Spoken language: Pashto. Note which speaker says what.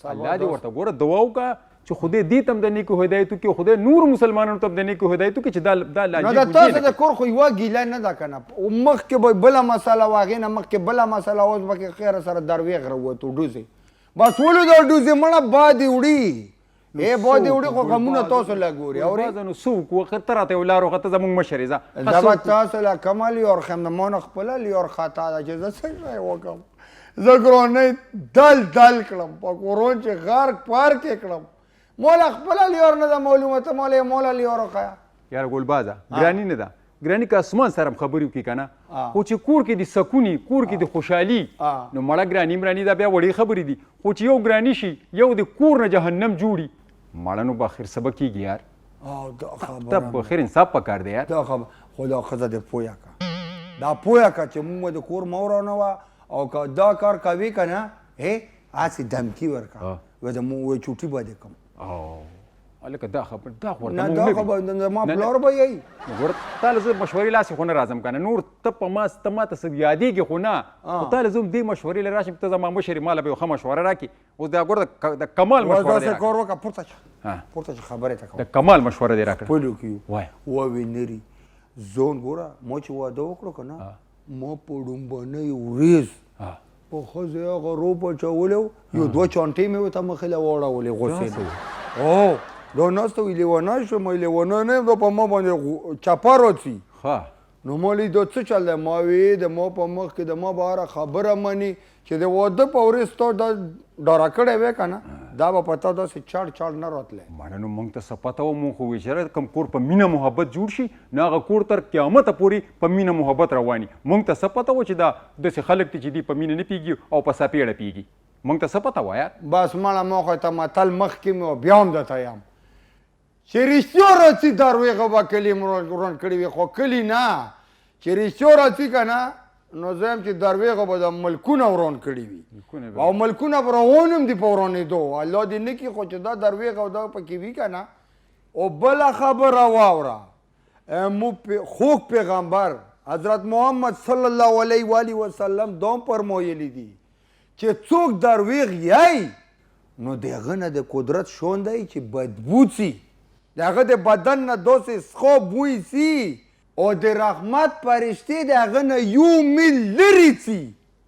Speaker 1: الله دې ورته ګوره دعا وکړه چې خدای دې ته هم د نیکو هدایت وکړي خدای نور مسلمانانو ته هم د نیکو هدایت وکړي چې دا
Speaker 2: نو د تاسو د کور خو یوه ګیله نه ده که نه مخکې به بله مسله وه هغې نه مخکې بله مسله اوس به کې خیره سره درویغ راووتو ډوزې بس ولو د ډوزې مړه بادې وړي بادې وړي خو غمونه تاسو لا ګوري اورې
Speaker 1: نو څه وکړو ته راته یو لار وښه ته زموږ مشر یې
Speaker 2: زه به تاسو له کومه لیور خیم د ما نه خپله لیور خطا ده چې زه څنګه یې وکړم زه ګرانۍ دل کړم په کورون چې غرق پارک یې کړم مولا خپله لیور نه ده معلومه ته مولا لیور وښیه
Speaker 1: یاره ګلبازه ګراني نه ده ګراني که اسمان سره هم خبرې وکړي که نه خو چې کور کې د سکوني کور کې د خوشحالي نو مړه ګراني مراني دا بیا وړې خبرې دي خو چې یو ګراني شي یو د کور نه جهنم جوړي مړه نو به اخر سبا کېږي یار ته په خیر انصاف پکار دی یار
Speaker 2: خو دا ښځه دې پویه که دا پویه که چې مونږ د کور مورانه وه او که دا کار کوي که نه هسې دمکي ورکړه وایي زمونږ وایي چوټي به دې کړم
Speaker 1: هلکه دا خبر دا خو
Speaker 2: نه دا خبر زما پلار به یی
Speaker 1: ګوره تا له زه مشورې لاسې خو نه راځم که نه نور ته په ما ته څه یادېږي خو نه خو تا له زه هم دې مشورې له راشم ته زما مشر یې ما له به یو ښه مشوره راکړي اوس دا ګوره د کمال مشوره
Speaker 2: داسې کار وکړه پورته شه خبرې ته کوم
Speaker 1: د کمال مشوره دې راکړه
Speaker 2: پلو کې وایي نري زون ګوره ما چې واده وکړو که نه ما په ډومبنۍ ورځ په ښځې هغه روپ اچولی یو دوه چانټې مې ورته مخې له واړولې غوسې دا ناسته وي لیونی شوم لیونی نه یم دا په ما باندې چپه راځي نو ما لید دا څه چل دی ما وی د ما په مخ کې د ما به هره خبره مني چې د واده په ورځ تا دا ډاره کړی وی که نه دا به په تا داسې چاړ نه راتلی
Speaker 1: ماړه نو موږ ته څه پته وه موږ خو وایي چې کوم کور په مینه محبت جوړ شي نو هغه کور تر قیامته پورې په مینه محبت رواني موږ ته څه پته وه چې دا داسې خلک دي چې دي په مینه نه پوهېږي او په څپېړه پوهېږي موږ ته څه پته وه یار
Speaker 2: بس مړه ما خو ته متل مخکې مې بیا هم درته یم چې رښتیا راځي درویغه به کلي وران کړي وي خو کلي نه چې رښتیا راځي که نه نو زه یم چې درویغه به د ملکونه وران کړي وي او ملکونه به روان هم دي په ورانېدو الله دې نه کړي خو چې دا درویغه او دا پکې وي که نه او بله خبره واوره خوږ پیغمبر حضرت محمد صلی الله علیه و آله وسلم دا هم فرمایلي دي چې څوک درویغ یی نو د هغه نه د قدرت شون دی چې بدبو څي د هغه د بدن نه داسې سخو بوی سي او د رحمت فرشتې د هغه نه یو میل لرې څي